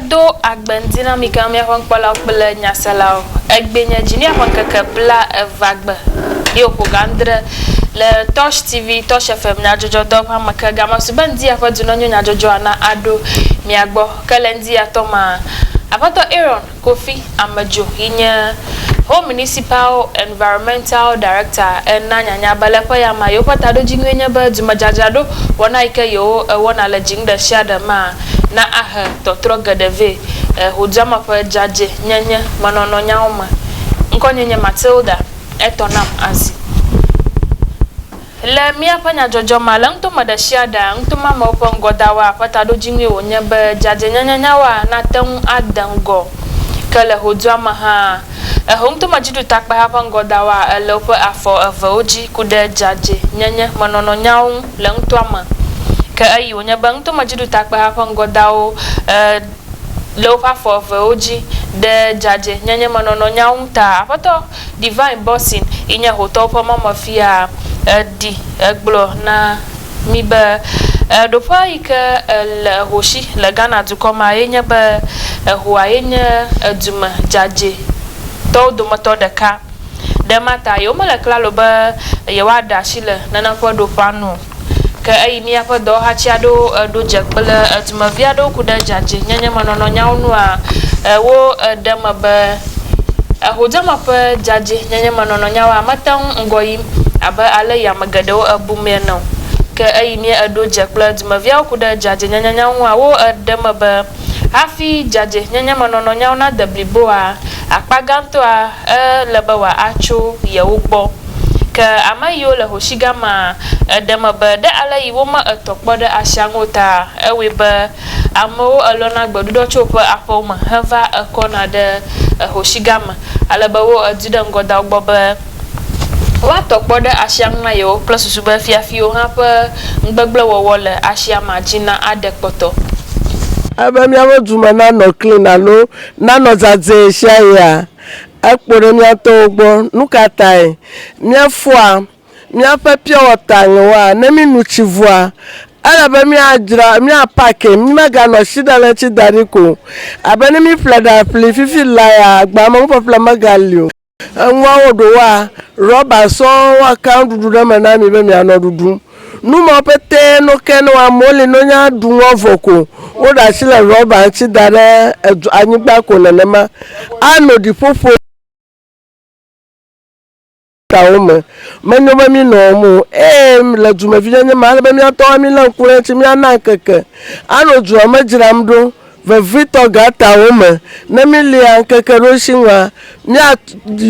Edo agbendina mikamia kwankpala kpele nyasala Agbe nyadzini kwankeke bla Agbe yo pogandre le Tosh TV Tosh FM Nyadzordzorwo hamaka gama subendi afa Dunenyo Nyadzordzorwo na ado miagbo kalendi atoma apato Aaron KOFI AMEDZO inye MUNICIPAL Environmental Director na nyanya balepa ya mayo patado jingwenya ba dumajajado wana ike yo wana la jingda shada ma na totro gadeve hujama pa jaje nyanya manono nyauma nkonyenye Matilda etonam azi le mia pa Nyadzordzorwo mala nto madashiada nto mama opo ngodawa patado jingwe wonya ba jaje nyanya nyawa na tem adango kala hujama ha Hongto majidu takpa hapa ngodawa lopo afo avoji kude jaje nyanya manono nyau lengto ama ka ayi wonya bangto majidu takpa hapa ngodawo lopo afo avoji de jaje nyanya manono nyau ta apato divine bossing inya hotopo mama fia di eglo na miba dopa ika le hoshi le Ghana dukoma yenya ba huwa yenya duma jaje todo moto deka demata yo mala klalo ba ye wada shile nana po do panu ka ai mi apa do ha chiado do jekbele atuma viado kuda jaje nyanya manono nyaunu a wo dema ba hojama pa jaje nyanya manono nyawa matan ngoyi aba ale ya magado abumeno ka ai mi ado jekbele atuma viado kuda jaje nyanya nyaunu a wo dema ba hafi jaje nyanya manono nyauna dabliboa akpaganto a lebawa acho ye ugbo ka amayo le hoshigama dema ba de ala yiwoma etokpo de ashangota ewebe amo alona gbodudo chopa apoma hava akona de hoshigama alabawo adida ngoda ugbo ba wa tokpo de ashangma yo plus suba fiafio ha pa ngbegble wowo le ashiama jina adekpoto Abe mi awoduma na no clean alo na no zaze shaya akporo mi ato ogbo nukatai mi afua mi apapia otanwa na mi nuchivua ala be mi ajra mi apake mi maga no shida le chidariko abe ni mi flada pli fifi laya agba mo popla magalio nwa odo wa rubber so wa kan dudu na na mi be mi anodudu numo pete no kenu amole no nya dunwo voko o da sile rubber chi dare anyigba ko nenema ano di popo tawo menyo ba mi no mu la duma vinya ma ba mi ato mi la nkure chi mi anankeke ano ju amajiram do Vito gata woman na milia keke roshinwa mi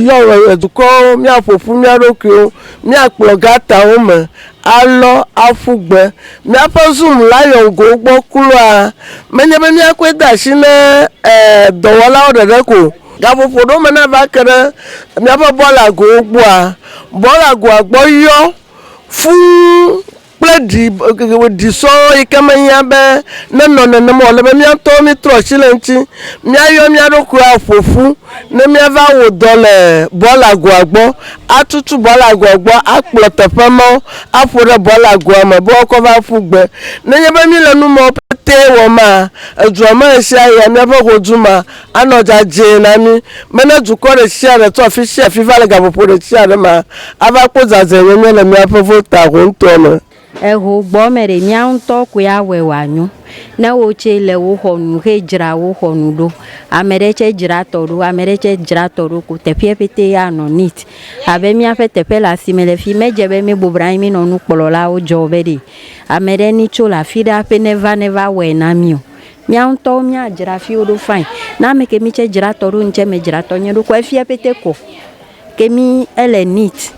yo eduko mi apofu mi arokio mi aplo gata woman alo afugbe mi apozum layon go gbo kuro a menye be mi akweda shine dowola odedeko gapopo do mena ba kere mi apobola go gbo a bola go agbo yo fun di so ikamanya be no mo le be mi to mi tro silenchi mi ayo mi adoku afofu ne mi ava wo dole bola go agbo atutu bola go agbo aplote pamo afore bola go ma bo ko ba fugbe ne ye be mi lenu mo pete wo ma eju ma sia ya mi ava go juma anoja je na mi mena ju ko re sia re to fi sia fi vale gapopo re sia re ma ava ko zaze we le mi ava vota go ntono Eho gbomere mianto ku ya wewanyu na woche le wo honu hejira wo honu do amereche jira toru ku tepiepete ya no nit abe mi afete pela simele fi mejebe mi bobran mi no nukpolola o jobedi amere ni chola fida pe never we na mio mianto mi ajira fi odo fine na me ke mi che jira toru nche me jira tonye do ku efiepete ko ke mi ele nit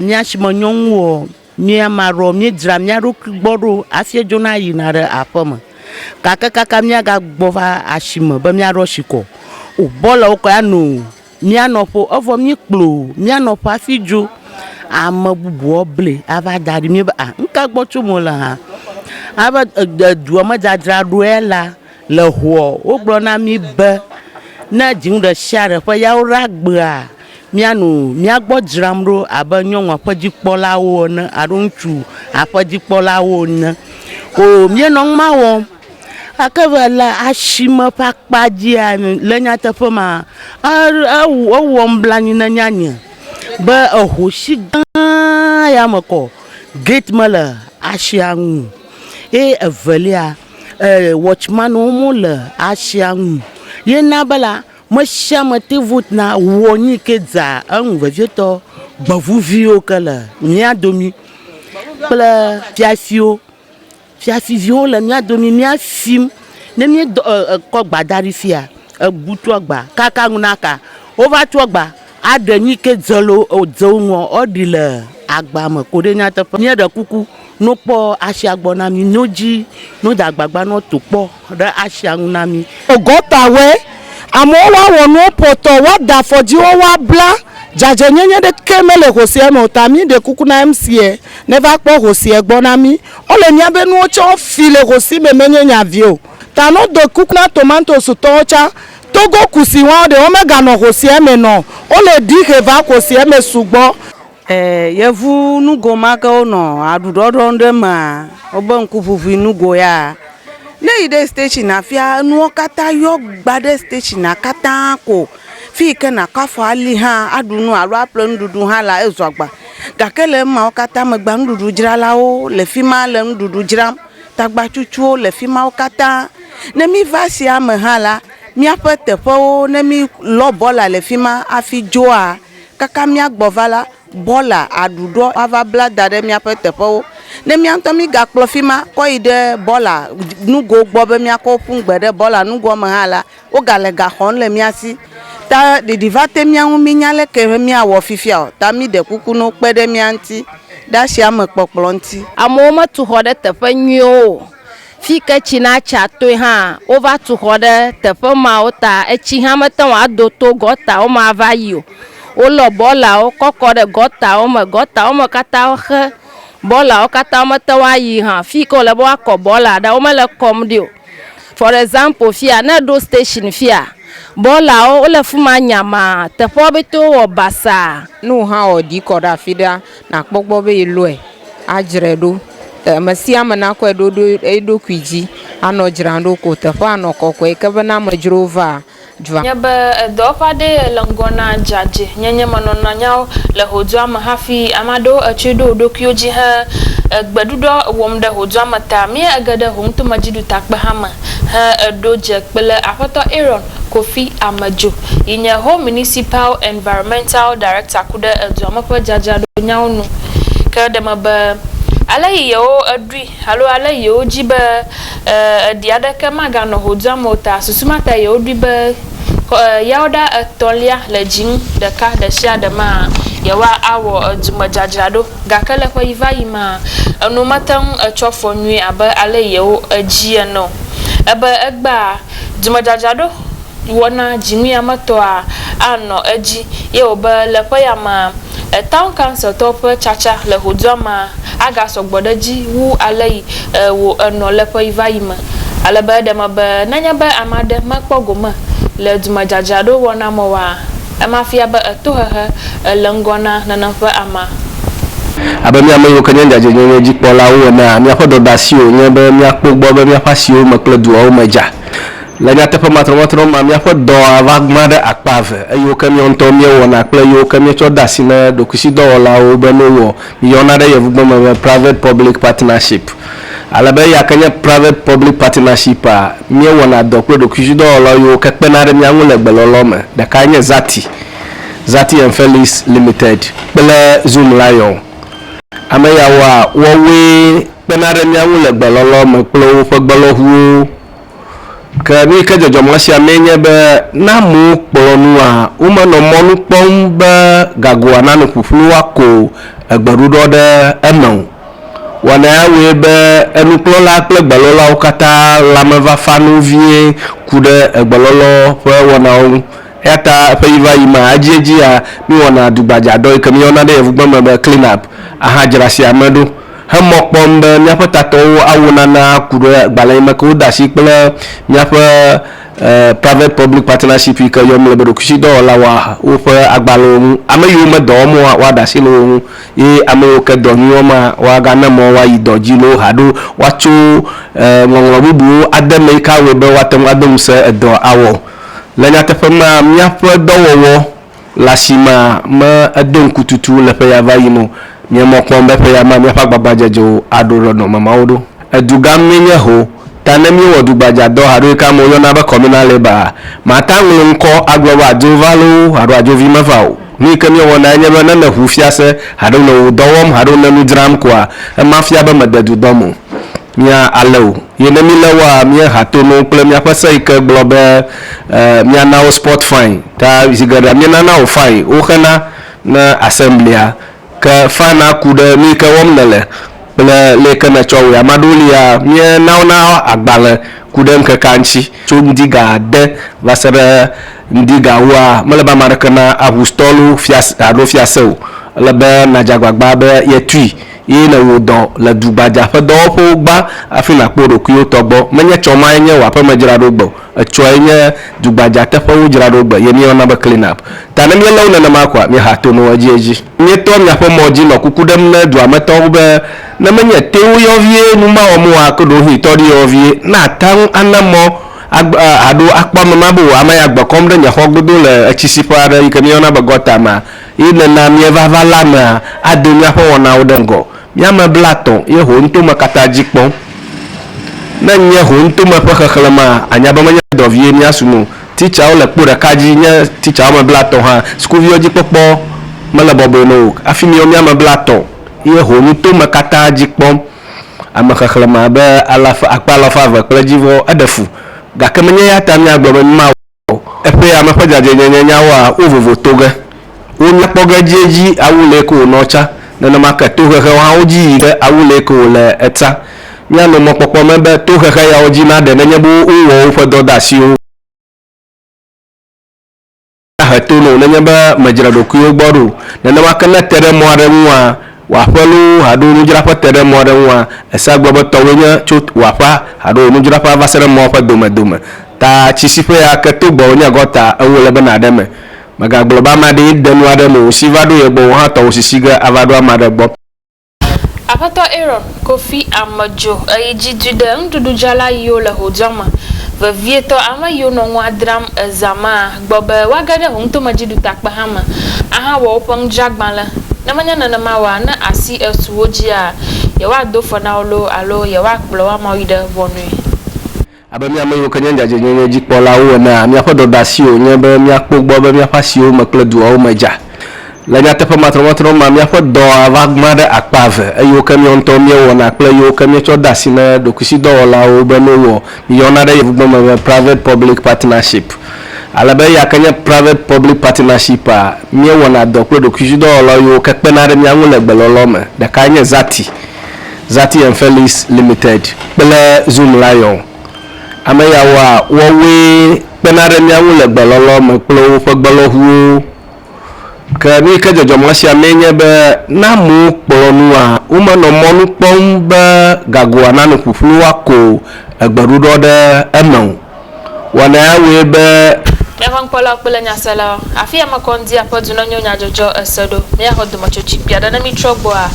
mi ashimonyonwo mi amaro mi dra mi arok gboro asie jona yinare apoma kaka mi aga gbova ashimo ba mi aro shiko o bola o ka no mi anopo ovo mi kplo mi anopo afiju amabubu oble ava dari mi ba nka gbotu mo la ha ava du ma dadra ruela le ho o gbo na mi be na jin de share fa ya ragba mianu miagbo dramro abanyo apajipola wo na arunchu apajipola wo na o mienong mawo akavela ashima pakpadia lenya tafoma womblanyi na nyanya ba hoshi ya mako gate mala ashiangu avelia watchman omula ashiangu yena bala mashama tivut na woni kedza an vevieto bavuvio kala nyadomi pla fiafio la nyadomi miafim ne mi ko gbadari fia butu ogba kaka ngunaka over to ogba adenyi kedzolo odzonwo odile agba mo kode nyata ni da kuku no po asiagbona mi noji no da agbagba no to po da asianuna mi ogota we amo wa wonu poto wa da foji o wa bla jaje nyenye de kemele hosie me otami de kuku na mcie never po hosie gbona mi ole nya be nu ocho file hosi me menye nya vio ta no de kuku na tomato su tocha togo kusi wa de omega no hosie me no ole di heva hosie me sugbo yevu nugo maka ono adudodo ndema obo nkufufu nugo ya ne ide station afia nu okata yo gbade station akata ko fi ke na kafo ali ha adunu aru aplo ndudu ha la ezogba gakele ma okata magba ndudu jirala o le fima le ndudu jiram tagba chuchu le fima okata ne mi vasi am ha la mi apete po ne mi lo bola le fima afi joa kaka mi agbovala bola adudo ava blada de mi apete po ne mi anto mi gakplo fima ko ide bola nugo gbobe mi akopun gbede bola nugo ma hala o galega hon le mi asi ta de divate mi an mi nyale ke mi awo fifia ta mi de kuku no pede mi anti da shi am popolo nti amoma tu hode tefe nyo fika china chato ha over to hode tefe ma ota echi ha mata wa do to gota o ma vayo o lo bola o kokore gota o ma kata o he bola o kata mata wa yi ha fika le bo akọ bola da o ma le kom dio for example fia na do station fia bola o le fuma nyama tefe beto o basa nu ha o di koda fida na gbogbo be ilu e ajredo masia mana ko edo kwiji ano jirando ko tefe ano kokko e kebe na majrova nyaba dopa de langona jaje nyenye manona nyao le hodwa mahafi amado achedo dokyoji ha gbadudo womda hodwa mata mi agada honto majidu takba hama ha doje pele afoto Aaron KOFI AMEDZO inya home municipal environmental director kuda adwamapo jajado nyao nu kadama ba alayo adri halo alayo jiba diada kama gano hodwa mota susumata yo driba yauda atolia lejin da ka da sha da ma yawa awo jumajajado gakala ko yivaima no matan achofo nwi aba alayo ajiye no aba agba jumajajado wona jinwi amato a ano aji ye oba le payama town council top chacha le hodoma aga sogbodaji wu alai wo no le payivaima alaba da maba nanya ba amada makpogoma le jumajajado wona mowa amafia ba to ha lengona nanafa ama abami amayo kanyanja jenyo jikpola wo na mi akodo dasio nyebe mi akpogbo be mi apasio makledu o meja la nyata pa matro ma mi akodo avagmade akpave ayo kami onto mi wona akple yo kami cho dasina dokusi do la o be no wo mi yona de yevugbo ma private public partnership alabe yakanya private public partnership a mi wona dokwe dokusi do la yo kekpenare mi anwule gbelolo me da kanye zati and Felix limited bele zoom lion ameyawa wowe penare mi anwule gbelolo me plo fo gbelohu ka ni ka jojo mo sia menye be na mu kponu a uma no monu pon be gagwa na no fufulu ako agbarudo de emon wana we be enu plola ple gbalola okata lameva fanu vie kude agbalolo fo wana o eta peiva ima ajeji a mi wana dugbaja do ikami ona de evugba me clean up aha jirasi amadu hemokpom be miaƒe tatawo awonana kuɖo gbalẽ me ke woda asi kple miaƒe private public partnership yi ke yɔm le be ɖokuisidɔwɔlawoa woƒe agbalẽwo ŋu ame yiwo me dɔ wɔm woaɖe asi le wo ŋu ye ame yiwo ke dɔ nyuiwo ma woagane mɔ woayi dɔ dzi lo haɖo woatso ŋɔŋlɔ bubuwo ade me yi ke awɔe be woate ŋu ade ŋusẽ edɔ awɔ le nyateƒe ma miaƒe dɔwɔwɔ le asime me edo ŋkututu le ƒe ya va yino miemɔ kpɔm be ƒe ya ma miaƒe agbagba aɖo ɖe nɔnɔmewo ɖo edugam nye ho ta ne miewɔ dugbadzadɔ haɖo yi ke amewo yɔna be communal labour mata ŋlɔ ŋkɔ agblɔ be adzo va lo haɖo adzovi meva o nu yi ke miewɔna nye be ne le ʋu fiase haɖo le wo dɔ wɔm haɖo le nu dzram koa ema fia be mede dudɔ mo mia ale o ye ne mi le wa mia hatono kple miaƒe se yi ke gblɔ be miana wo sport fine ta zigeɖa mienana wo fine woxena na assemblea ke fana ku ɖe nu yi ke wɔm nele kple le ke ne tsɔ wo ame aɖewo lia mienawona agbalẽ ku ɖe ŋkekea ŋuti tso ŋdiga de va se ɖe ŋdigawoa mele be ame aɖeke na aʋustɔlo alo fiase o ele be nadze agbagba be yetui ye le wo dɔ le dugbadza ƒe dɔwɔƒewo gba afi nakpɔ ɖokuiwo tɔgbɔ menye tsɔma nye wo aƒeme dzraɖo gbɔ etsɔe nye dugbadza teƒewo dzraɖo gbe ye míeyɔna be clean up ta ne míele wo nenema koa míeha to no edzi míetɔ miaƒe mɔ dzi nɔ kuku ɖem ne dua me tɔwo be ne menye tewo yɔvie numawɔmoa ke ɖo hitɔ ɖi yɔvie na ata ŋu ana mɔ aɖo akpɔ mema be ame ya gbe kɔm ɖe nye xɔ godo le etsisiƒe aɖe yi ke míeyɔna be gɔta ma ye nena mievava la mea ado miaƒe wɔnawo ɖe ŋgɔ miame blatɔ ye ho ŋutome katã dzi kpɔm ne nye ho ŋutome ƒe xexlẽma anya be menye dɔvie miasuno titsawo le kpo ɖeka dzi nye titsawo me blatɔ hã sukuviwo dzi kpɔkpɔ mele bɔbɔe ne o afi miame blatɔ ye ho ŋutome katã dzi kpɔm ame xexlẽma be akpa 200 kple dzivɔ eɖe fu gake menye ya ta miagblɔ be ma eƒe ame ƒe dzadzɛnyenyawoa wo vovo to ge wonya kpɔ ge dzi awu le ko wònɔ tsa nenema ke tohehewo hã wo dzi yi ɖe awu le ko wòle etsa míanɔ mɔkpɔkpɔ me be tohehe yawo dzi na ɖe nenye be wowɔ woƒe dɔdeasiwo he to no nenye be medzra ɖokuiwo gbɔ ɖo nenema ke ne te ɖe mɔ aɖe ŋua wòaƒelo haɖo nudzraƒe te ɖe mɔ aɖe ŋua esa gblɔ be tɔwoe nye tso wòaƒa haɖo nudzraƒe va se ɖe mɔ ƒe domedome ta tsisiƒe ya ke to gbɔwo nye gɔta ewo le bena ɖe me megagblɔ be ame aɖe de nu aɖe me si va ɖo ye gbɔ wo hã tɔwo sisi ge ava ɖo ame aɖe gbɔ. Aƒetɔ Aaron KOFI AMEDZO eyi dzi dui ɖe ŋuɖuɖudzrala yiwo le hodzɔme vevietɔ ame yiwo nɔ nua dram ezama gbɔ be woage ɖe ŋutomedzidukpe hã me ahawɔ woƒe ŋudzragbalẽ ne menye nenema wa ne asi esu wo dzia yewoado fɔ na wo lo alo yewoakplɔ wo amewo yi ɖe ʋɔnui. Abe miame yiwo ke nye dzadzɛnyenye dzikpɔlawo enea miaƒe dɔdeasiwo nye be miakpɔ gbɔ be miaƒe asiwo me kple duawo me dza le nyateƒe matrɔmatrɔ ma miaƒe dɔ ava gbã ɖe akpa 2 eyiwo ke miawo ŋutɔ miewɔna kple yiwo ke mietsɔ de asi ne ɖokuisidɔwɔlawo be no wɔ mieyɔna ɖe yevugbeme be private public partnership alebe eya ke nye private public partnership a miewɔna dɔ kple ɖokuisidɔwɔlawo yiwo ke kpena ɖe mia ŋu le gbelɔlɔ me ɖeka nye Zati and Felix Limited kple Zoom Lion ame yawoa wɔwoe kpena ɖe mia ŋu le gbelɔlɔ me kple woƒe gbelɔʋuwo ke nu ke dzɔdzɔme sia mee nye be na amewo kplɔ nua womenɔ mɔnu kpɔm be gagoa nanɔ ƒuƒlu woako egbeɖuɖɔ ɖe eme o wɔna yawoe be miaƒe ŋkpɔlawo kple nyaselawo afi ya mekɔndi aƒe Dunenyo nyadzɔdzɔ ese ɖo miaxɔ dometsotsi kpia ɖe ne mitrɔ gbɔa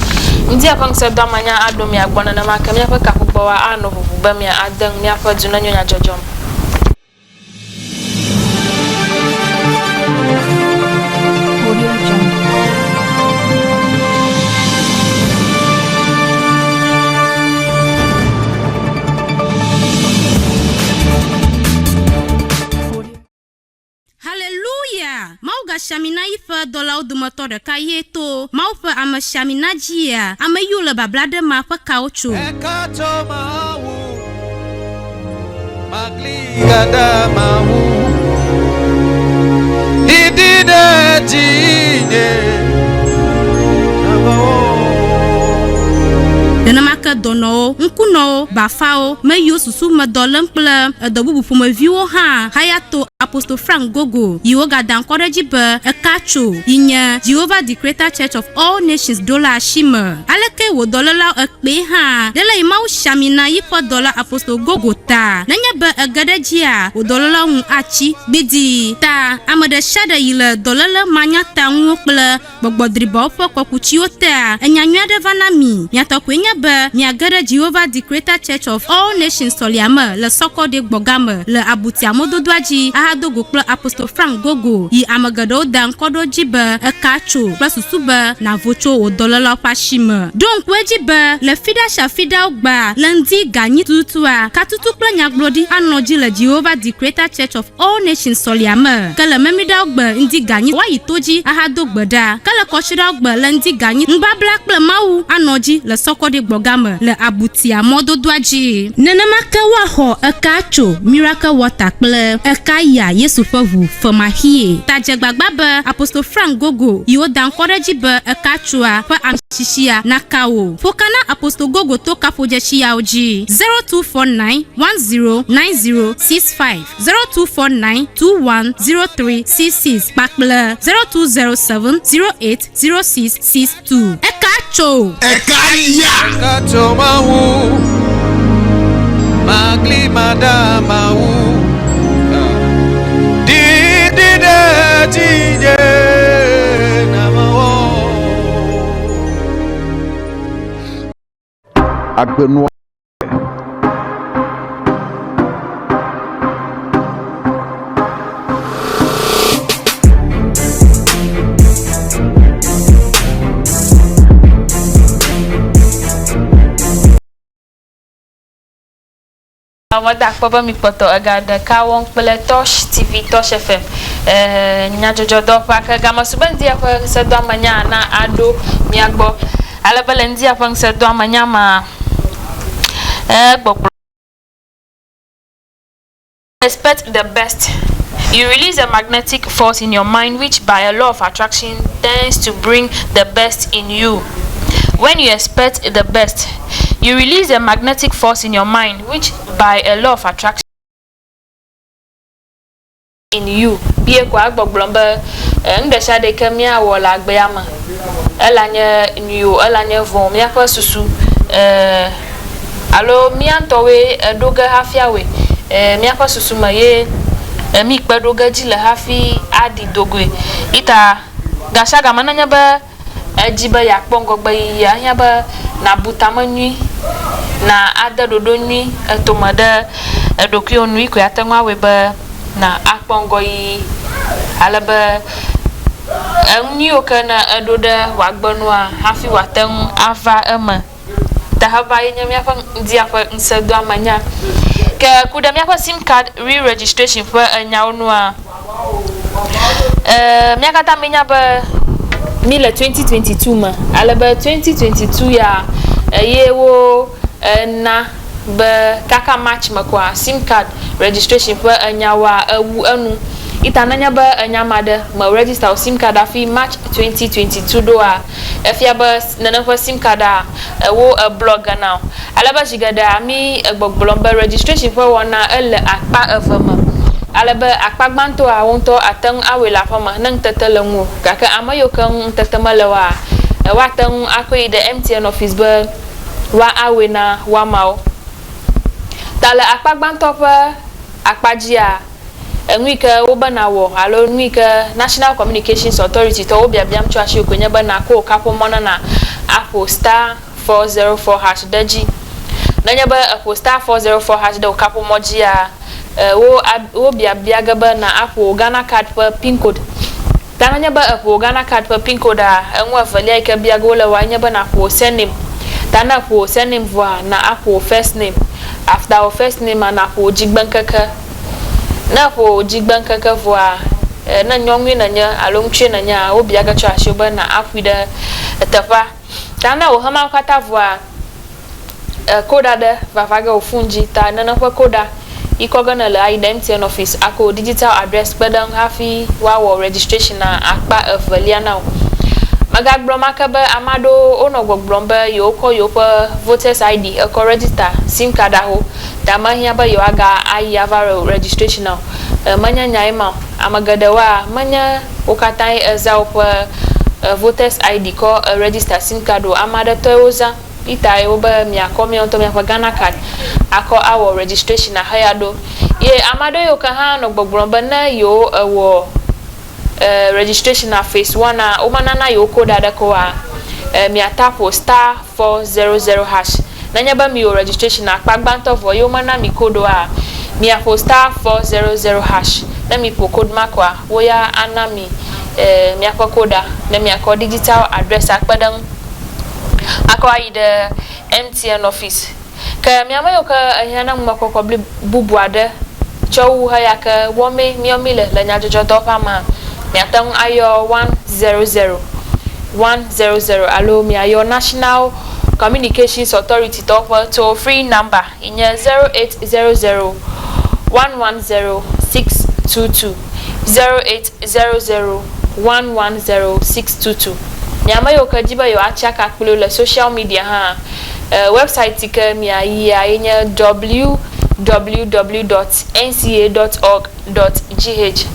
ndi aƒe ŋusẽdɔ amanya aɖo mia gbɔ nenema ke miaƒe kaƒogbɔwa anɔ ʋuʋu be mia ade ŋu miaƒe Dunenyo nyadzɔdzɔ me. Shamina ife dɔlawo dometɔ ɖeka ye to Mawu ƒe ame Shamina dzia ame yiwo le babla ɖe ma ƒe kawo tso nenema ke dɔnɔwo ŋkunɔwo bafawo me yiwo susu me dɔ lem kple edɔ bubu ƒomeviwo hã haya to Apostle Frank Gogo, Yoga Dan Korejibe, a Kacho, Inya, Jehovah the Creator Church of All Nations, Dollar Shimmer. Aleke wo dollar a Beha, Dela Imau Shamina $4 Apostle Gogo ta, Nanya a Gadajia, wo dollar achi, Bidi, ta, Amada Shada Yila, dollar Manya Tang Wokla, Bobodribo for Kokuchiota, and Yanyada Vanami, Yatakwenya Ba, Nyagada Jehovah the Creator Church of All Nations Soliama, Le Soko de Bogama, Le Abutiamo Dodwaji, Ahado Goklo Apostle Frank Gogo, Yi Amagado Dan Kodo Jiba, a Kacho, Basusuba, Navocho, o dollar Pashima. Donc, Wejiba, Le Fida Shafida Ba, Landi Gani Tutua, Katutu Planya Brody, Anoji Le Jehovah the Creator Church of All Nations Soliama, Kala Memida Ogba, Indi Gani, Waitoji, Ahado Bada, Kala Koshida Ogba, Landi Gani, Mba Black Mau, Anoji, Le Soko de Bogama, Le Abutia Modo Dwaji. Nenamaka Waho, a Kacho, Miracle Water, a Kaya, Yesu Favu, Famahie, Tajagbaba, Apostle Frank Gogo, Yo Dan Korejiba, a Kachua, for Amshishia, Nakao, Fokana Apostle Gogo Toka Fojeshia OG, 0249 109065, 0249 210366, Bakla, 0207 080662. Ekacho! Ekaya! Ekacho Mahu, Magli Madamahu. Agbe no Wada kwa mi poto agada kawon pele Tosh TV Tosh FM Nyadzordzorwo pa gama subendi apa se do amanya na ado miagbo ala belendi apa se do amanya ma gbogbo. Expect the best. You release a magnetic force in your mind which by a law of attraction tends to bring the best in you. When you expect the best, you release a magnetic force in your mind which by a law of attraction in you. Be a kwa gbogbomba ndesha de kemia wala Agbe ama. Elanye new elanye vom ya kwa susu alo mi antowe doga hafiawe mi kwa susu maye mi kpa doga jile hafi adi dogwe ita gasha ga mananya ba ejiba ya kpongo gba ya nya ba na butamanyi na ada dodonyi etomada edoki onu iko ya tanwa we ba na akpongo yi alaba enyi okana edoda wagbonwa hafi watan ava ema tahaba yenya miafa ndia fa nsedo amanya ke kuda miafa sim card re-registration for enyaonwa miakata menya ba mile 2022 ma alaba 2022 ya yewo na ba kaka match makwa sim card registration for enyawa awu anu itananya ba enyamade ma register sim card afi March 2022 do a efia ba nana for sim card wo a blog now alaba jigada mi gbogbolomba registration for wana ele akpa afama alaba akpagbanto a wonto atang awela fama nang tetelengu kaka amayo kan tetemalewa wa tang akoi the MTN office ba wa awena wa mau tala akpagbanto pa akpajia enwika obanawo alo nwika National Communications Authority to obiabiam chuashi okonya bana ko kapo mona na Apple star 404 hash daji nanya ba Apple star 404 hash da kapo mojia wo biabiaga ba na Apple Ghana card per pin code tananya ba Apple Ghana card per pin code enwa valia ka biaga wala wanya ba na Apple surname tana Apple surname voa na Apple first name after our first name na Apple jigbankaka na po jigbanka ka voa na nyongwe na nya alomche na nya obi aga chasho ba na afida tafa tana o hama kwata voa koda de vavaga ofunji ta na kwa koda ikoga na la identity office ako digital address badang hafi wa registration na akpa avalia now magagbro makaba amado ono gbogbomba yoko yopa voters ID ko register sim card ho dama hia ba yo aga ayava registration now manya nyaima amagadewa manya okatai ezaup voters ID ko register SIM card o amada toyoza ita e oba mi akomi onto mi Ghana card ako our registration na hayado ye amado yo ka ha no gbogboro na yo wo registration na phase 1 na o manana yo code adako a mi atapo *400# nanya ba mi yo registration na pagbanto for yo mana mi code a mi apo *400# na mi po code makwa wo ya anami mi akokoda na mi akọ digital address akpadang akọ ayi the MTN office ka mi amayo ka ahana makoko bubuade chowu ha ya ka wo me mi omile la Nyadzordzorwo ma mi atang ayo 100 alo mi ayo National Communications Authority to free number in 0800 110 622 0800 110 622 nyama yo kajiba yo achaka kpolo le social media ha website ka mi ayi anya www.nca.org.gh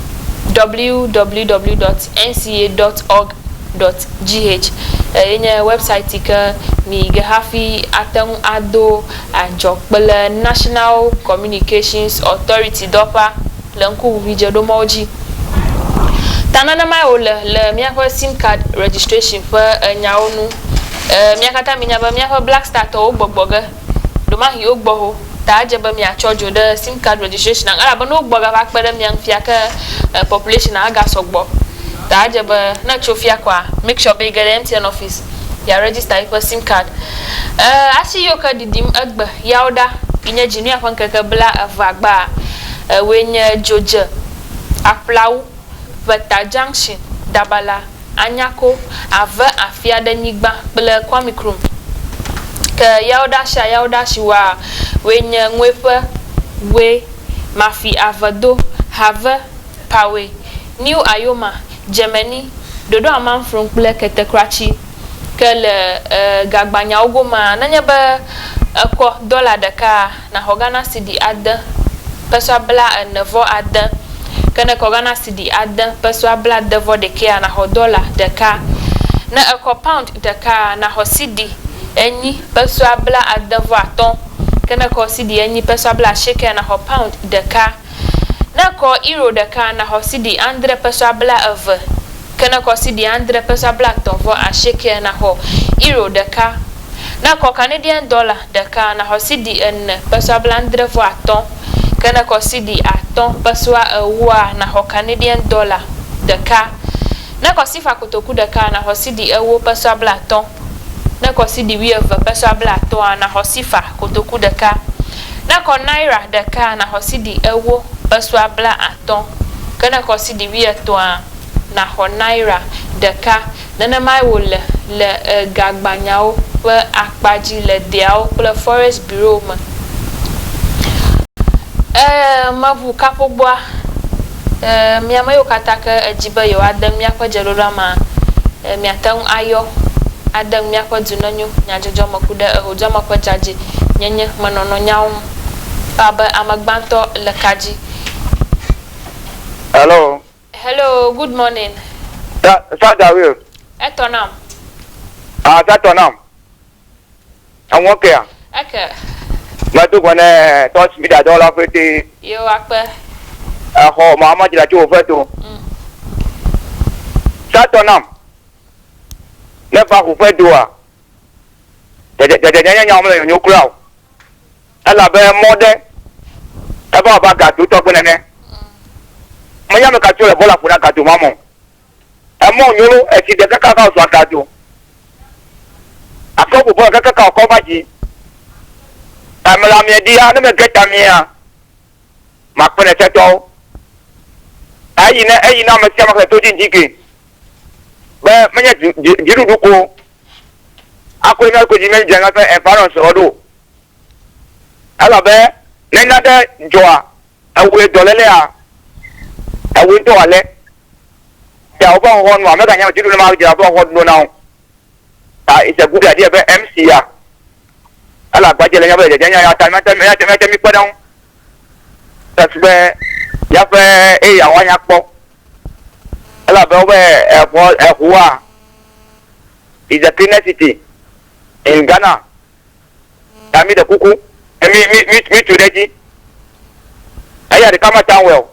www.nca.org.gh enya website ka mi gahafi atang ado ajokpele National Communications Authority dopa lanku vijedo moji tanana mai le mi afa SIM card registration for nyaonu mi akata mi nyaba mi afa Black Star to ogbogboga do ma hi ogboho ta jeba mi achojo the SIM card registration ala ba no ogboga ba kpere mi anfia ka population aga sogbo ta jeba na chofia kwa make sure be get MTN office ya register for SIM card asi yo ka didim Agbe yauda inya jinu afa nkeke bla avagba wenye joje aplau Veta Junction Dabala Anyako ave afia de nyigba ple kwamikrum ke yauda shiwa wenye ngwepe we mafi avado have pawe New Ayoma Germany dodo amanfron ple ketekrachi ke le gagbanya ogoma nanya ba ko dollar deka na Ghana cedi ad peso bla nevo ad kana ko Ghana cedi ad peso bla devo de ke na $1 de ka na ko pound de ka na ho cedi enyi peso bla ad devo aton kana ko cedi enyi peso bla sheke na ho pound de ka na ko euro de ka na ho cedi andre peso bla of kana ko cedi andre peso bla ton vo a sheke na ho euro de ka na ko Canadian dollar de ka na ho cedi en peso bla andre vo aton kana ko cedi aton paswa ewa na ho Canadian dollar de ka na ko sifa kotoku de ka na ho cedi ewo paswa bla aton na ko cedi wieva paswa bla aton na ho sifa kotoku de ka na ko naira de ka na ho cedi ewo paswa bla aton kana ko cedi wieto na ho naira de ka nana mai wo le gagbanyao pe akpaji le diao pe forest bureau ma mabu kapogboa miama yo kataka ejiba yo adam miakwa jerora ma miatan ayo adam miakwa Dunenyo Nyadzordzorwo kuda hoja makwa jaji nyenye manono nyawo aba amagbanto lekaji. Hello, good morning. Will. Etonam. Etonam. I'm okay. Okay. Matu kone Tosh mida dola fiti. Yo akpe. Ho mama jila chu fetu. Satonam. Nefa ku fetua. Jadi nyamle nyu crowd. Ala be mode. Eba ba ga tu to kene ne. Manya me ka chu le bola kuna ka tu mamo. Emo nyulu e ti de ka ka so ka tu. Akobu bo ka ka ko baji. Amela mi dia na me geta mia makpene teto ayina me sia makle to jinjiki be menya jiru duko akoina ko jime janga pe environment odo ala be nena de joa awe dolele a awe to ale ya oba hon wa me ka nya jiru na ma jira bo hon no now it's a good idea be MC ya ala gbaje le nyabe jenya ya ta mete mi padon tasbe ya fe e ya wanya kpo ela be obe ehua is a clean city in Ghana. Yami de kuku mi tudeji aya de kama town well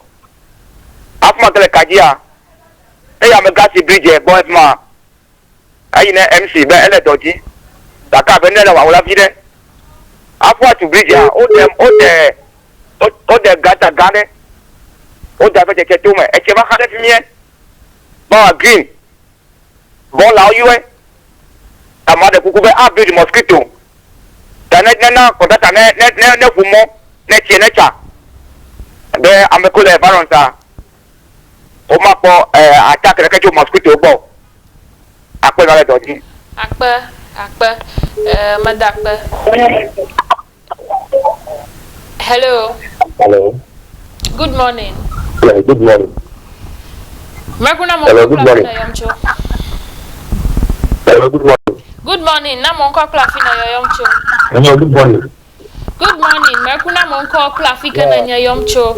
afuma kele kajia aya me gas bridge boy ma ayi na MC be ele doji daka be nele wa wala fide afwa to bridge o de gata gane o da fe ke tume e ke ba khade fimie ba green bon la yuwe amade kuku be abrid mosquito na kota ne fumo ne tie ne cha be amekole balance o ma po attack le kejo mosquito gbo ape na le doji akpe madakpe. Hello. Good morning. Yeah, good morning. Hello, good morning. Hello, good morning. Good morning. Na mon ko klafi na yoyomcho. Hello, good morning. Good morning. Merkuna mon ko klafi kana na yoyomcho.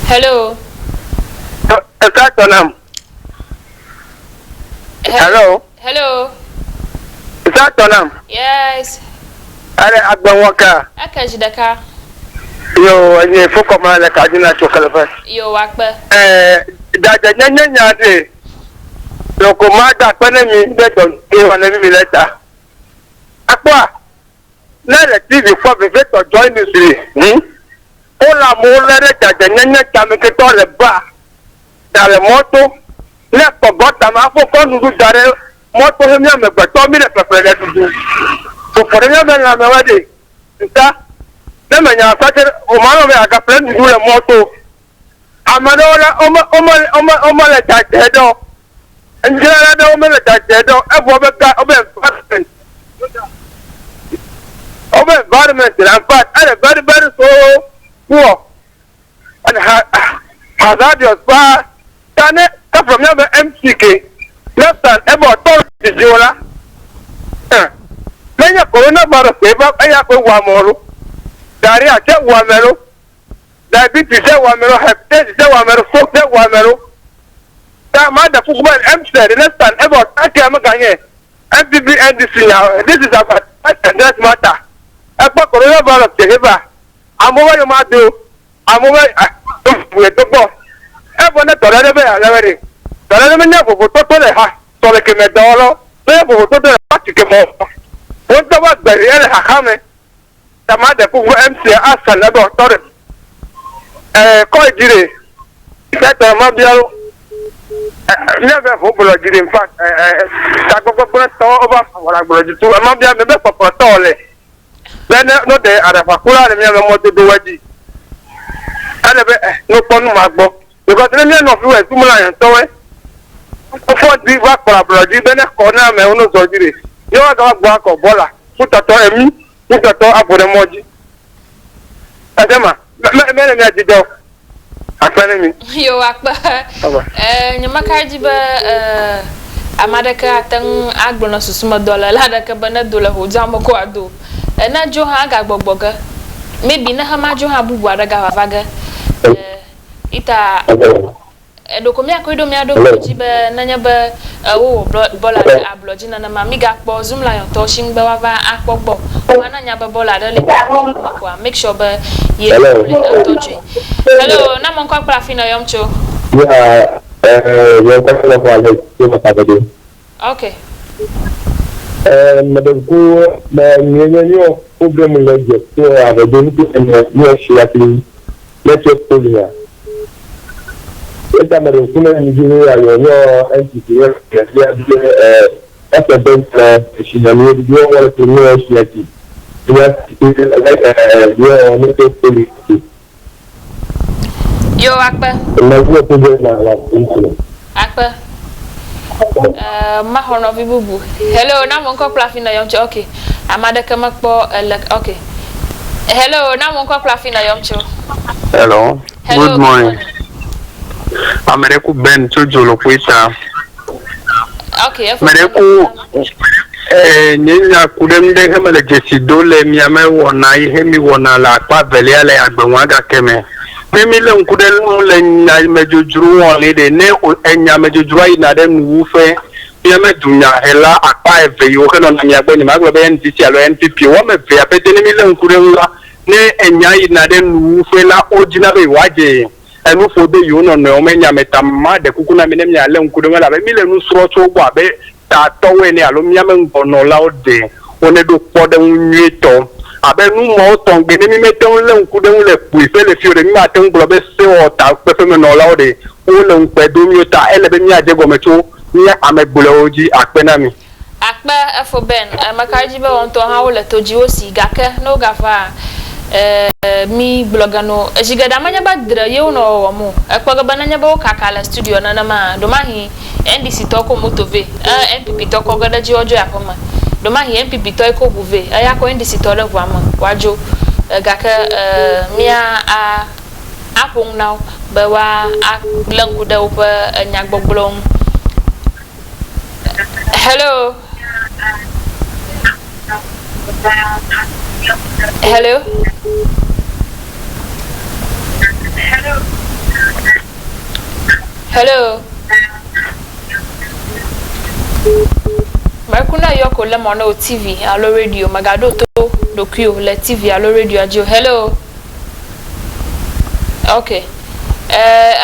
Hello. Hello. Hello. Is that Tonam? Yes. Ale Agbe waka. Akajidaka. Yo, ni foko ma le kadina chokalefa. Yo wakbe. Da nyanya de. Loko ma da pene mi de don e wana mi leta. Akwa. Na le TV for be to join this. O la mo le da nyanya kame ke to le ba. Da le moto. Le pogota ma foko ndu dare moto he mi amegbe to mi le pepe le dudu. So for the young man, I'm ready. The man, I started Omar, I got plenty to do a moto. I'm an Omar attack the head. And General Omer attack the head. Over environment, and fact, and a very, very so poor and hazardous bar. Done it from your MCK. Less than about 30 Jola. Menya coronavirus eba aya ko wa moro dari ake wa mero diabetes se wa mero hepatitis se wa mero stroke se wa mero ta ma da fukuba MC less than about ake am ganye MPB NDC now this is about that matter epo coronavirus eba amowa yo ma do amowa we to bo ebo na tore be alawere tore me nya fofo to le ha to le ke me dolo le fofo to le pati ke mo wọ́n tó bá gbẹ̀rẹ̀ yẹn lè hàhá mi tàmá dẹ̀ fún MC asan lẹ́bẹ̀ ọ̀tọ́rẹ̀ kọ́ ìjírè ìfẹ́tọ̀ ọmọ bíọ́rù ní ẹ̀fẹ̀ fún gbọ́dọ̀ jírè nfa tagbọ́gbọ́gbọ́ tọ́ ọba fàwọ̀rà gbọ́dọ̀ jù tó ọmọ bíọ́rù bẹ́ẹ̀ pọ̀pọ̀ tọ́ ọ̀lẹ̀ bẹ́ẹ̀ ní ọ̀dẹ̀ àdàfàkúrò àrẹ̀ mi ẹ̀rọ mọ́tò tó wẹ́jì ẹ̀rẹ̀ bẹ́ẹ̀ ní pọ́nú máa gbọ́ because ní ẹ̀nà fi wẹ̀ túmọ̀ àyàn tọ́wẹ́ fọ́ọ̀n tí wà pọ̀ àbùrọ̀ jí bẹ́ẹ̀ kọ́ náà mẹ́rin ló sọ jírè yóò wá gbọ́ akọ̀ bọ́là fútọ̀tọ̀ ẹ̀mí fútọ̀tọ̀ abùrẹ̀mọ́jì ẹ̀dẹ́mà mẹ́rin mi àjíjọ àpẹẹrẹ mi. Yo akpa nyamakaji ba amadaka tan agbona susuma dola la daka bana dola ho jamo ko ado na jo ha ga gbogboga maybe na ha ma jo ha bubu adaga vaga ita dokomi akoido mi ado jibe nanya ba wo bola abloji na ma mi ga po zoom lion to shin gbe wa va akpogbo na nya ba bola do le ko make sure ba ye to ji hello na mon ko pra fina yomcho Yeah, yo ko la ko ale yo ma pagade. Okay. Madam ko na Nyadzordzorwo problem le je to avede ni yo shiati let's go here. Esta madam ko na Nigeria yo NTC ya esta bank shinani yo wala to no shiati. Yo no to police. Yo akpa akpa ma hono vibubu hello na mon ko plafina yomcho okay amada kama po okay hello na mon ko plafina yomcho hello good morning Amereku Ben Chojolo Kwita okay Nyina kudem de hemele jesi dole mi ame wona hemi wona la pa vele ale agbenwa ga keme. Mimi le nkudel le nya mejojuru won le de ne enya mejojuru ayi na dem wu fe. Mi ame dunya hela apa eve yo ke no na mi agbe ni magbe be NDC alo NPP wo me ve apete ni mi le nkudel la ne enya yi na dem wu fe la ojina be waje. Enu fo be yo no no me nya metama de kukuna mi ne mi ale nkudel la be mi le nu sro so gba be ta towe ni alo mi ame ngono la ode one do pode unyeto abe nu mo ton gbe ni mi meton le nkude le pu ife le fi ore mi ma ten glo be se o ta pe fe me no la ode o le npe do mi ta ele be mi aje go meto ni amegbole oji apena mi akpe efo ben makaji be won to ha wo le toji o si gake no gafa mi blogano ejigada manya badre ye no wo mo ekwaga bananya ba kakala studio na ma do mahi NDC to ko motove NPP to ko gada ji ojo yapoma do mahi NPP to ko buve aya ko NDC to le wama wajo gake mia apung now ba wa blanku da op nyagbogbolo hello hello hello Markuna yoko le mono TV alo radio magado to dokio le TV alo radio ajo hello okay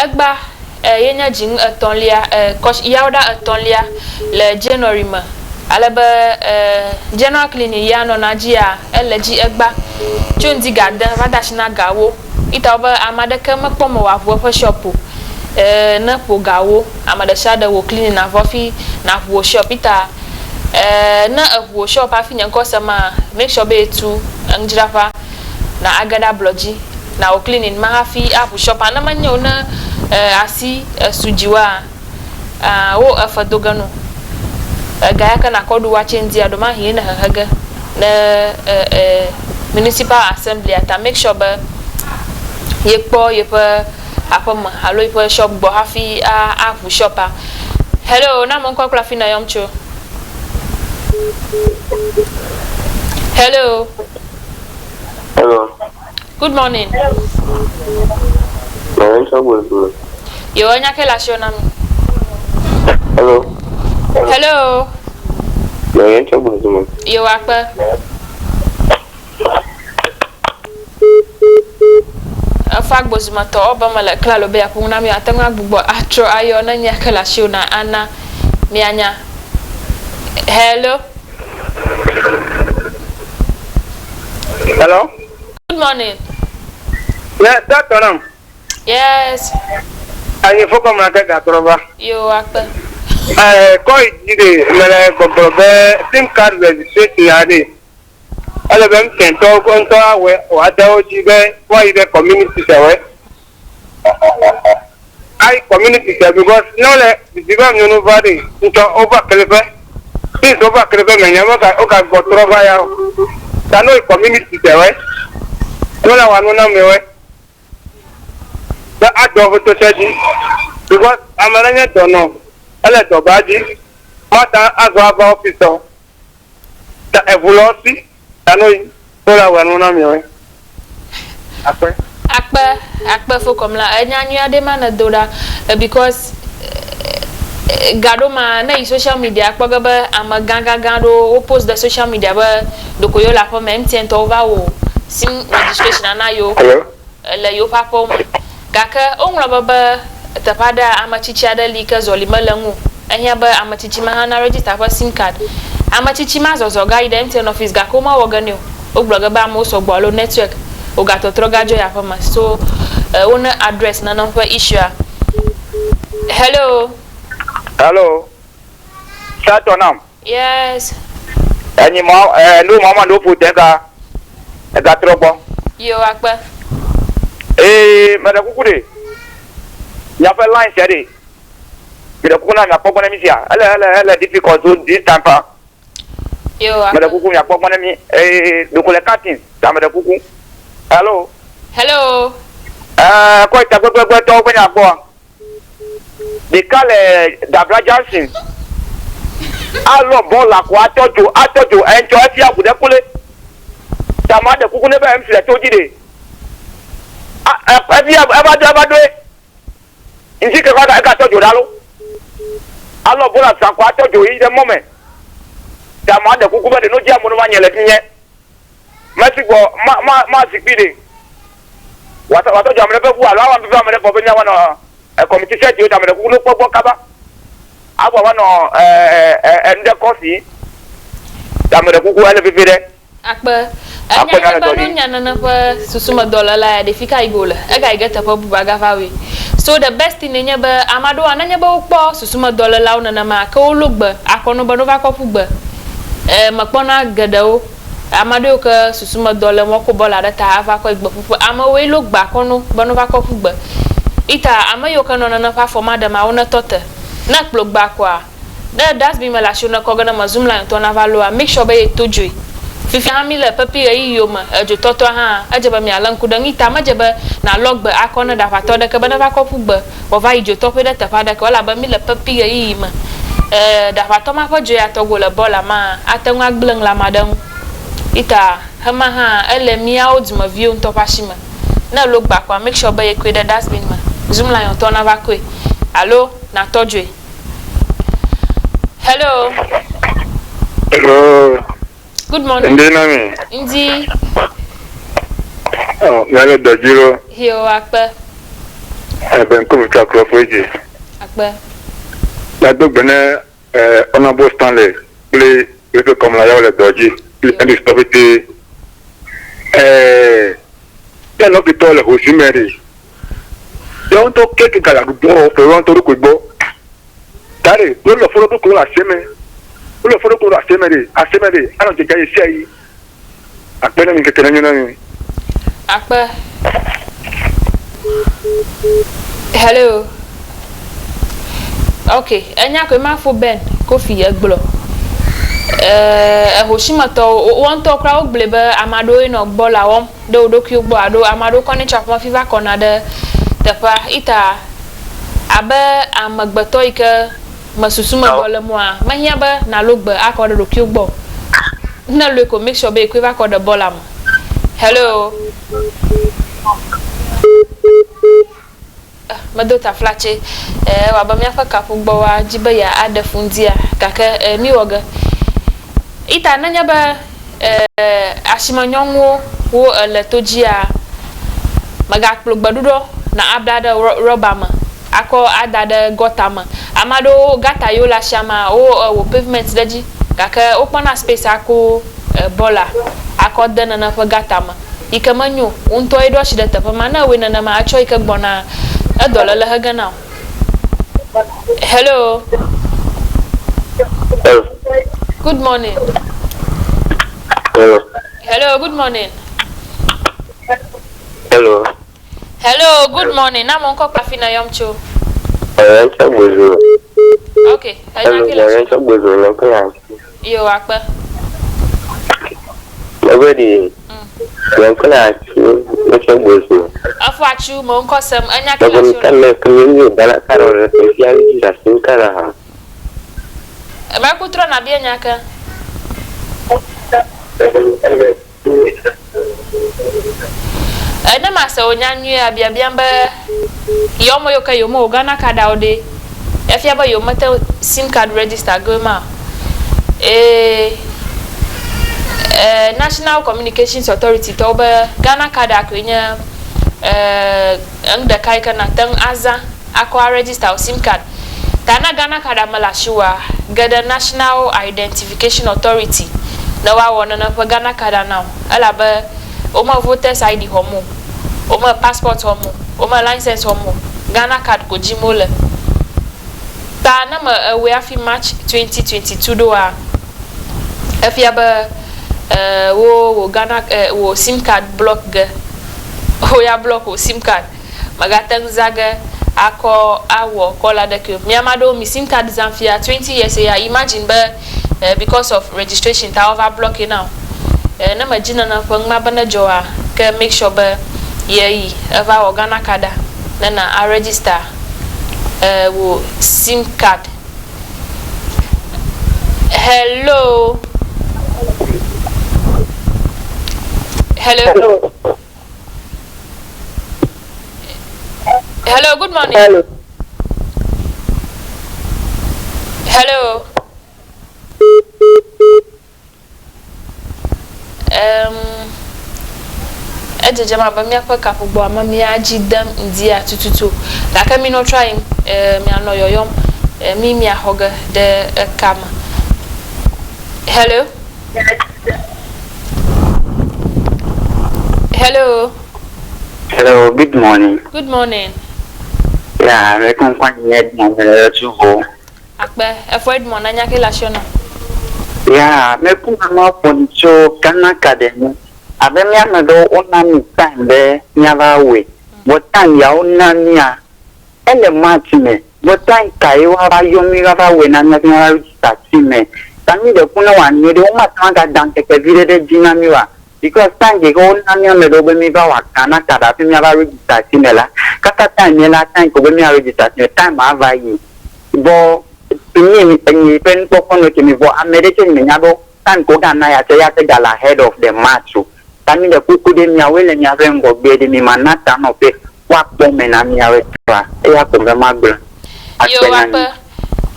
agba yenya jing atonlia coach yawda atonlia le January ma alaba January clinic ya no najia eleji agba chundi garden vadashina gawo itaoba amadeka mapomo wa vo shop na po gawo amadasha da wo clinic na vofi na vo shop ita na vo shop afi nyanko sama make sure be tu anjirafa na agada blogi na wo clinic ma afi apu shop na manyo na asi sujiwa wo afadogano gaya kana kodu wachenzi adoma hi na haga na municipal assembly ata make sure ba yepo yepa apama halo yepa shop bo hafi apu shopa hello na mon kwa fina yomcho hello good morning yo anya ke la shona mi hello yo akpa afak bozuma to obama la klalo be akuna mi atanga gbugbo atro ayo na nya kala shona ana mi anya hello good morning yes doctor yes ayi foko ma ka gatroba yo akpa koi jide mele gogobe sim card registration ade ale bem tento konto awe wa da oji be wa ide community sewe I community sewe because no le diba mi no vade nto over kelebe this over kelebe me nyama ka o ka gotroba ya ta no community sewe no la wanu na mewe da ado to seji because amaranya dono ele to baji mata azwa officer ta evolusi tanoi tola wanu na mi akpa fo comme la enyanyu ade mana doda because gado ma na social media akpa ba ama ganga gado o post the social media ba dokoyo la for MTN to over wo sim registration na yo le yo papo gaka onwra baba tapada amachichi ada lika zolima langu anya ba amachichi ma hana register for sim card amachichi ma zozo ga ide MTN office ga koma woganio ogloga ba mo so gbolo network o ga to trogajo ya fama so one address na number issue hello satonam yes ani mo lu mama do putenga ga trobo yo akpa mada kukude ya fa line shade bila kukuna na pokona mi sia ala difficult to this time pa yo mada kuku ya pokona mi dukule cutting ta mada kuku hello ko ta gbegbe to ko nya gbo de kale Dabra Johnson alo bola ko atojo enjo efi agude kule tamade kuku ne ba mfile to jide efi abado inji ke ka tojo dalo alo bola san ko atojo yi de moment tamade kuku ba de no je amunu ma nyele tinye masigo ma sikide wata jamre be bu ala wa bi amre bo be nya wa no committee set yo jamre kuku no popo kaba agwa wa no ende KOFI jamre kuku ele bibire akpa anya ba no nya na fa susuma dollar la de fika igola e ga igeta pa bu baga fawe so the best thing nya ba amado ananya ba ukpo susuma dollar la na ma ka olugba akono ba no va kofu gba makpona gadao amado ka susuma dollar mo ko bola data ava ko igba fufu ama we lugba kono ba no va kofu gba ita amayo ka no na fa for madam a wona tota na plugba kwa that's been la shona ko gana mazum la to na valoa make sure ba etojo fifi amile papi yi yoma ejo toto ha ajeba mi ala nkuda ngita majeba na logba akona da fato da ka ba na va kofu gba o va ijo to pe da ta fa da ka wala ba mi le papi yi ma da fato ma fojo ya to go le bola ma atenwa gbleng la madam ita hama ha ele mi out ma view to pashima na logba kwa make sure ba ekwe da that's been ma zoom la yon to na va kwe allo na tojo hello Hello. good morning ndi Nyadzordzorwo. Hiyo akpe. Ben ko ta kro foje. Akpe. La dogbene honorable Stanley play with comme la yole doji. And this topic ya no ki tole ho simeri. Don't to keke kala gbo pe won to ko gbo. Tare lo lo foro ko la seme. Lo foro ko la semeri, asemeri, ano je jaye sei. Akpe na mi ke tenyo na mi. Akpe. Hello. Okay, enya ko ma fo ben KOFI egblo. Hoshima to won to kra ogbele amado ino bola won do ki ogbo ado amado koni chapon fiva kona de tepa ita abe amagbeto ike masusuma bola moa mahia ba na logbe akodo do ki ogbo na lo ko make sure be quiver ko de bola mo. Hello. Madota flache wa ba mi afa kafu gbo wa jibe ya adefundia kaka mi woga ita nanya ba ashimanyonwo wo letojia magakplo gbadudo na abdada robama ako adada gotama amado gata yo la shama o pavement daji kaka open space ako bola ako dana na fa gatama ikamanyo unto edo shidata pa mana we na ma acho ikagbona adola la hagana. Hello. Good morning. Hello. Hello, good morning. Hello. Hello, good morning. Na monko kafina yomcho. Nyadzordzorwo. Okay, Nyadzordzorwo lo kan. Yo akpa. Nobody. Yankala Nyadzordzorwo. Afu achu monko sem anya kila Dogon shoro. kan community bala karo social justice kara. Ba kutro na bia nyaka. Na masa onyanyu abia biamba yomo yoka yomo Ghana card ode efia ba yomo te sim card register go ma National Communications Authority to ba Ghana card akwenya anda kai kana tan aza akwa register sim card tana Ghana card amalashiwa gada National Identification Authority na wa wona na pa Ghana card now ala ba o ma voters ID homo o ma passport homo o ma license homo Ghana card ko jimole ta na ma we afi March 2022 do a afia ba wo Ghana wo sim card block ge o ya block o sim card magatan zaga ako awo kola de ke mi amado mi sim card zamfia 20 years ya imagine ba because of registration ta over blocking now na majina na fa ngma bana joa ke make sure ba ye eva Ghana card na a register wo sim card Hello. Hello. Hello, good morning. Hello. Hello. Jama ba mi akwa kapugbo ama mi agidam ndi atututu la ka mi no try mi anoyoyom mi ahoga de kama. Hello. Hello. Hello, good morning. Good morning. Yeah, I can find Nyadzordzorwo. Agbe, avoid mo na nyake la shona. Yeah, me puna ma poncho kana kademu. Abe mi amedo ona mi time be nyava we. Botan ya ona nia. Ele matime. Botan kai wa ba yomi ga ba we na nyava tatime. Tami de kuna wa ni de o matanga dante ke vide de jinamiwa. Because tangi ko na mi amedo be mi ba wa kana kada pe mi ba register sinela. Kaka time la time ko be mi register time ava yi. Bo ini pen pokon ke mi bo American mi nyabo tan ko gana ya te gala head of the match. Tami de kuku de mi awele mi avengo be de mi manata no pe wa po me na mi awe tra. E ya ko be magla. Yo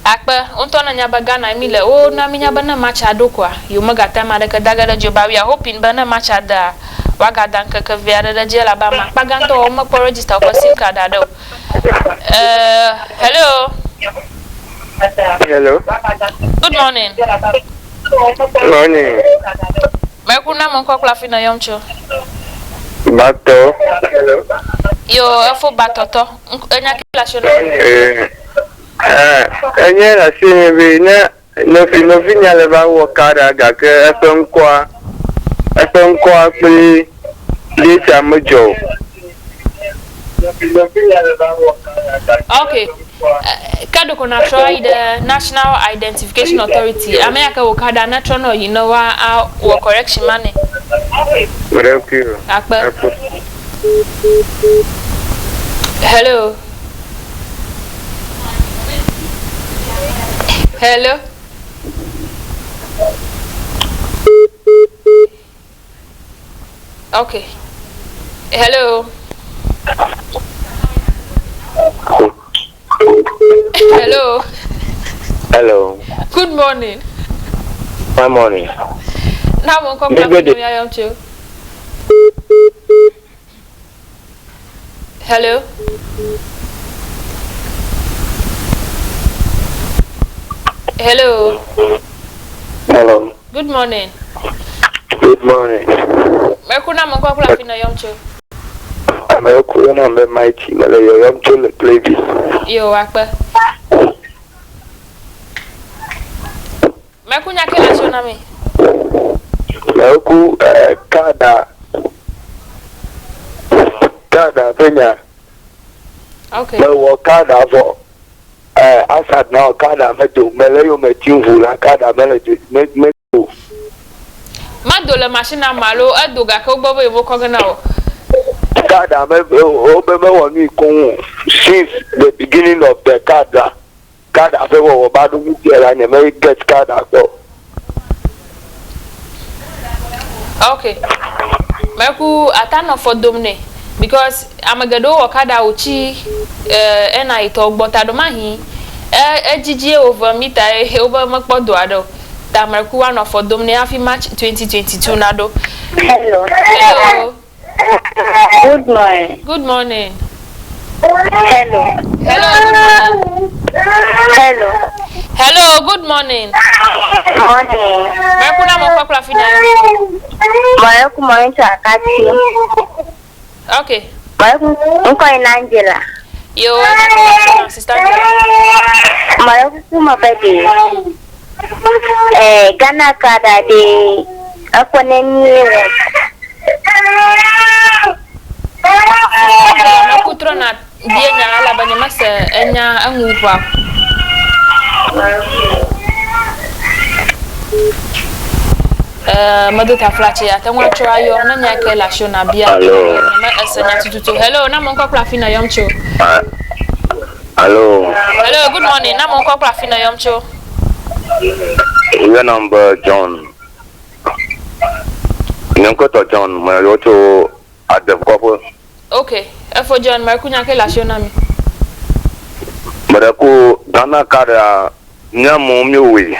akpa onto na nyaba gana mi le o na mi nyaba na match adokwa. Yo magata ma de ka daga da joba we are hoping ba na match ada. Waga dan ka via da jela ba ma paganto o ma ko register ko sim card ada. Hello. Hello. Good morning. Morning. Kuna mon ko klafi na yomcho. Bato. Yo afo batoto. Enya kila shona. Enye la sini bi na no fi nya le ba wo kara ga ke epenkwa pe li chamojo. Okay. Kado kona try the National Identification Authority. America wakada national you know wa correction money. Okay. Akba. Hello. Hello. Okay. Hello. Hello. Hello. Good morning. Good morning. Now we'll come back to you too. Hello. Hello. Hello. Good morning. Good morning. Mekuna mo kwa kula fina yomcho. Amekuwa na mighty mele yomcho le play this. Yo akpa. Mekunya kila shona mi. Meku kada penya. Okay. Mewo kada for asad now kada medo mele yo metiu la kada mele medo. Mado le machine malo adoga ko gbobo ewo kogana o. Kada me obeme woni kon since the beginning of the kada fe wo ba do mi era nye me get kada go. Okay. Meku atano for domne because amagado wakada uchi ena ito gbota do mahi ejiji over meter over makpodo ado ta meku one of domne afi match 2022 nado. Hello. Hello. Good morning. Good morning. Hello. Hello. Hello. Hello, good morning. Morning. Meku na mo kwa kula fina. Mayoku mointa kati. Okay. Mayoku nko Angela. Yo, sister. Mayoku kuma bedi. Ghana kada de akonenyewe. Makutro na dia nyala banya masa enya angupa. Madu ta flache ya tanwa chwa yo na nya ke la shona bia. Ma esenya tututu. Hello, na mon kwa fina yomcho. Hello. Hello, good morning. Na mon kwa fina yomcho. Your number John. Nyankoto John, my auto at the couple. Okay, for John, Marcunya Kelashonami. Madaku Dana Kada Nyamumiwi.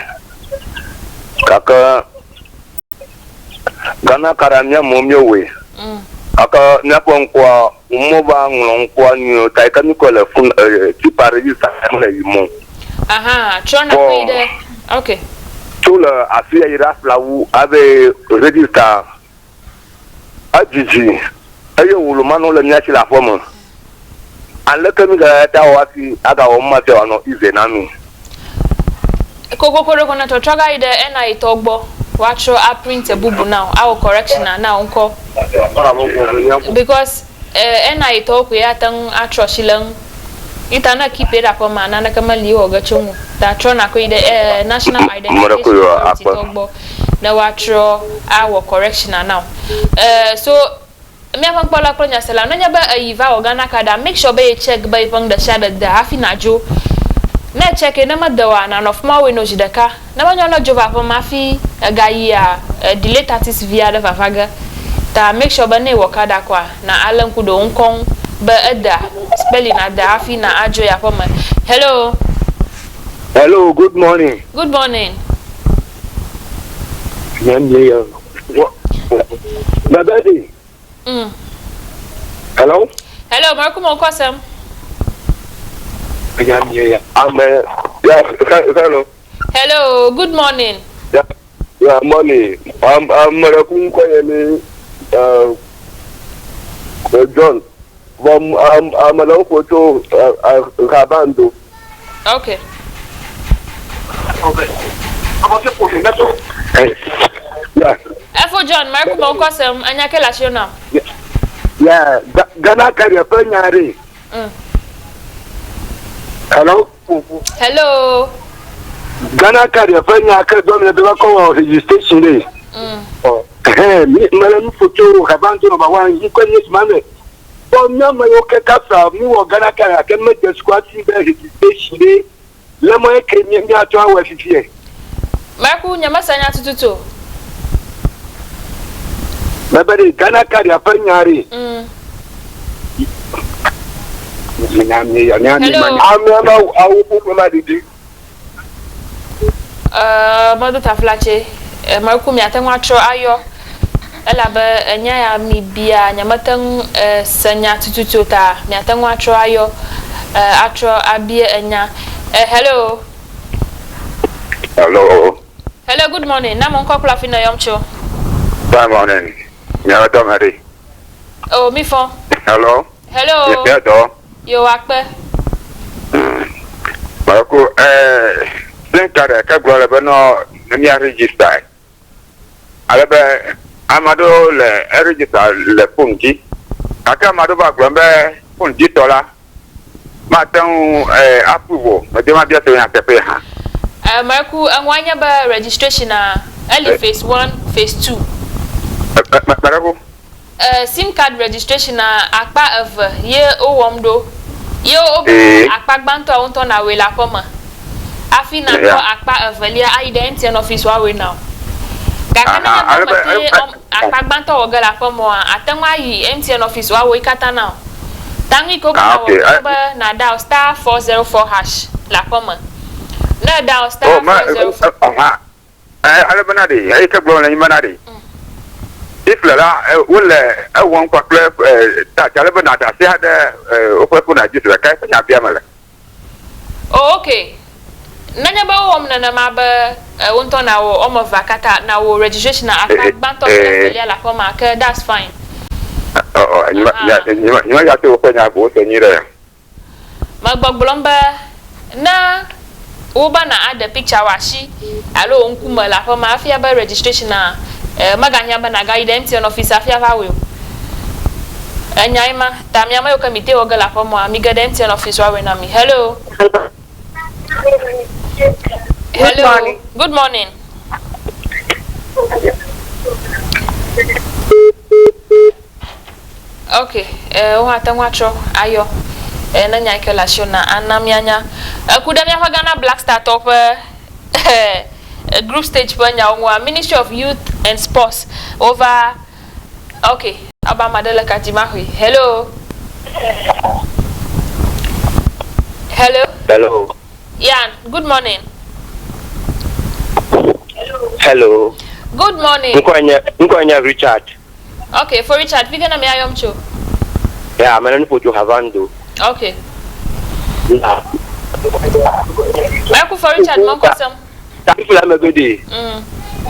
Kaka Gana Kada Nyamumiwi. Aka Nyapon kwa Umoba Nglonkwa New Titanical Fun Tiparista Mo. Aha, Chona Quide. Okay. Tula Afia Iraflawu Abe register Ajiji Ayo Ulumano le Nyaki la Fomo. And let me get Wati Aga Omate no Izenami. Koko Kona to Traga ide NI Togbo. Watch your print a bubu now. Our correction now uncle. Because NI talk we are tongue atrocilang. It ana keep it up on man and a cameli or gachum. That Trona the national identity Togbo. Now watch your our correction now. So me have Paula Konya Sala, no never a Iva or Ganakada. Make sure be check by upon the shadow the Hafinajo. Na check in number the one and of more we know Jidaka. Now when you're not Jova for Mafi, a guy delay tatis via the Vavaga. Ta make sure Bane Wakada qua. Na Alan Kudo Unkong, Berda, spelling at the Hafina Ajoya for me. Hello. Hello, good morning. Good morning. Daddy. Hello? Hello, Marco Mokosem. I'm yeah, hello. Hello, good morning. Yeah, morning. I'm Marakunko John. I'm a local to Rabando. Okay. Yeah. For John, Marco Mokosem, and Yakelashona. Yeah, Gana Kariapanyari. Hello? Hello. Gana Kariapanya Kadon registration day. Madam Futu, Habanto number 1, you can use money. For Yamayoka Casa, you or Gana Kara can make the squad in the registration day. Lemo came in your 2 hours here. Marco Yamasanya to Nobody Gana Kariapanyari. Mother Taflache, Marcum Yatangatro Ayo, Elaba, Nya mi bia, Yamatang, Sanya Tututa, Yatangatro Ayo, Atro Abia Enya. Hello. Hello. Hello, good morning. Namon Kokla Fina Yomcho. Good morning. Nyadzordzorwo. Oh, me phone. Hello. Hello. Yes, Yo Agbe. Marco, think that I can't go over no register. Amado le register le punji. Aka amado ba gbe punji tola. Matan approval. Me dem abia to yan pepe ha. Marco, anwanya ba registration early phase 1, phase 2. Marco. SIM card registration akpa of ye owomdo. Yo akpagbanto awonto na we la poma. Afi na ko akpa of lia identity and office wa we now. Kakana akpagbanto oga la poma atanwa yi MTN office wa we kata now. Tangi ko na dial star 404 hash la poma. Na dial star 404. Alabanadi, ay ka gbo na imanadi. If la one quackle Talabana, they had open I just like I. Oh, okay. Nanyaba woman and maba won't on our Omo Vakata now registration at Banto La Poma, that's fine. Oh, you have to open up what you need. Magbog Blomba na Ubana add the picture washi. Allo Unkuma La Poma, Afia by registration. Maganya banaga identity on office afia vawe. Enyaima tamyama yo committee ogala for mo amiga identity on office wa na mi. Hello. Hello. Good morning. Okay. Watangwacho ayo. Na nya kelation na anamianya. Kudamya Ghana Black Star top group stage panya Ministry of Youth and Sports over okay aba madela kajimahui. Hello. Hello. Yeah, good morning. Hello. Good morning. Nkonya Richard. Okay, for Richard, we gonna me ayomcho. Yeah, I'm gonna put you Havando. Okay. Welcome for Richard, mon kosam. Thank you, Agbe.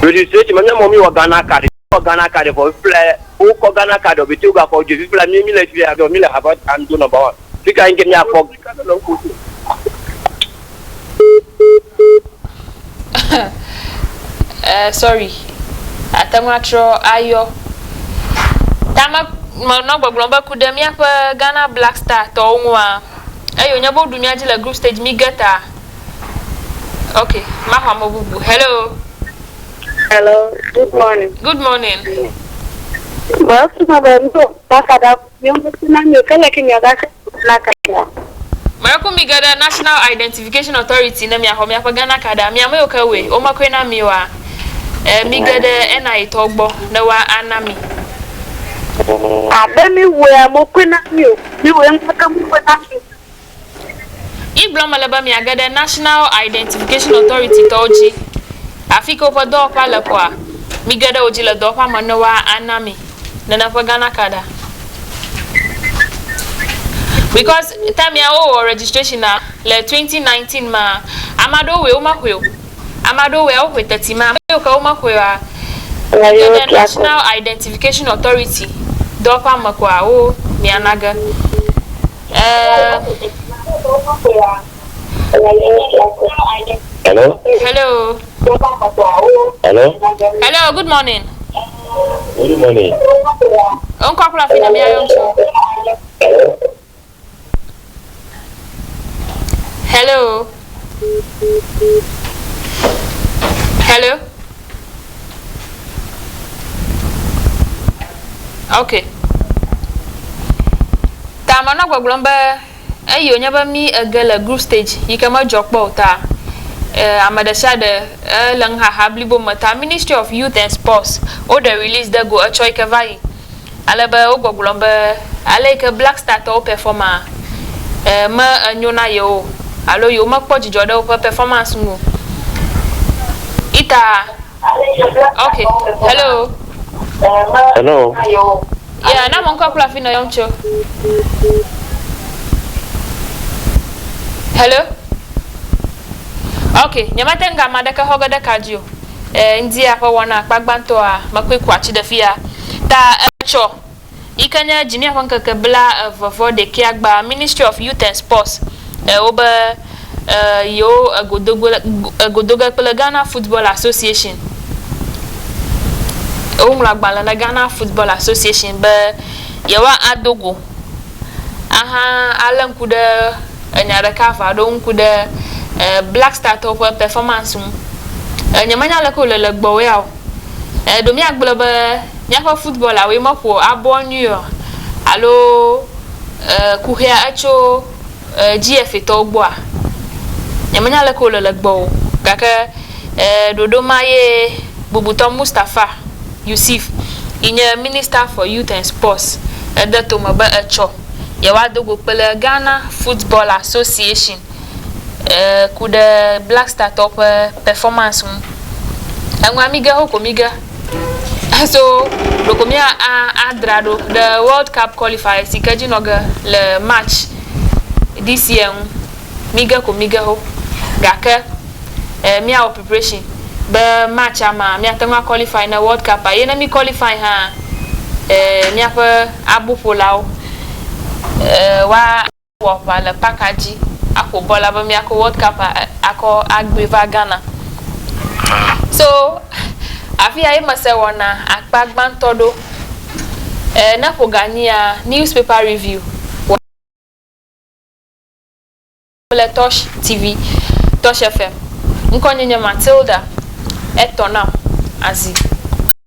Registration, my mommy was Ghana card. Ghana card for play. Who Ghana card of the two for the people? I mean, let's be about and do number one. You can get me a pop. Sorry. Atamwatro ayo. Tama no gbogbomba kudemia pa Ghana Black Star to onwa. Ayo nyabo dumia ji la group stage mi geta. Okay, Mahamobubu. Hello. Hello. Good morning. Good morning. Well, mabendo takada mimi nyo kala kinyaga nakaya. Marako migada National Identification Authority na mi ahomia pa Ghana kada mi amoyo kawe o makwena miwa. Migada na itogbo na wa anami. Abemi we amokwena mi we mpaka mkwena mi. Ibloma leba mi agada National Identification Authority toji. Afiko pa do pa la kwa. Migada ojila do pa manowa anami. Nana pa Ghana kada. Because time ya registration na le 2019 ma amado we uma hweo. Amado we o hwetati ma o ka uma hweo the National Identification Authority do pa makwa o mi anaga. Hello. Hello. Hello. Hello, good morning. Good morning. On kwakula fina mi ayomcho. Hello. Hello. Okay. Tamana kwa glomba ayo nyaba mi agala group stage yikama jokpo ta amadasha de lang hablibo mata Ministry of Youth and Sports o the release da go achoy kavai alaba o glomba aleke Black Star to performer ma anyona yo alo yo makpo jijoda o performance mu ita. Okay. Hello. Hello. Yeah, na mon kwakula fina yomcho. Hello. Okay, nyamatenga madaka hoga da kajio. Ndia kwa wana kpagbanto a makweku achidafia. Ta echo. Ikanya jini afanka kebla vovo de kiagba Ministry of Youth and Sports. Oba yo agodoga pela Ghana Football Association. Umla na Ghana Football Association ba yawa adogo. Aha alam kuda nyara kafa do nkuda Black Star top performance nyamanya la ko le gbo we aw do mi agblo ba nyafa football awe mako abonyo alo kuhia acho GF to gbo a nyamanya la ko le gbo kaka dodo maye bubuto Mustafa Yusuf inye Minister for Youth and Sports edato maba acho yawa dogo pele Ghana Football Association kuda Black Star top performance anwa miga hoko miga so dokomia adrado the World Cup qualifiers ikaji noga le match this year miga ko miga ho gaka mia preparation be match ama mia tama qualify na World Cup ayena mi qualify ha mia pa abupolao wa wala pakaji ako bola ba mi ako World Cup ako Agbe va Ghana. So afia e mase wona akpagban todo na pogania newspaper review le Tosh TV Tosh FM nkonyenye Matilda etona azi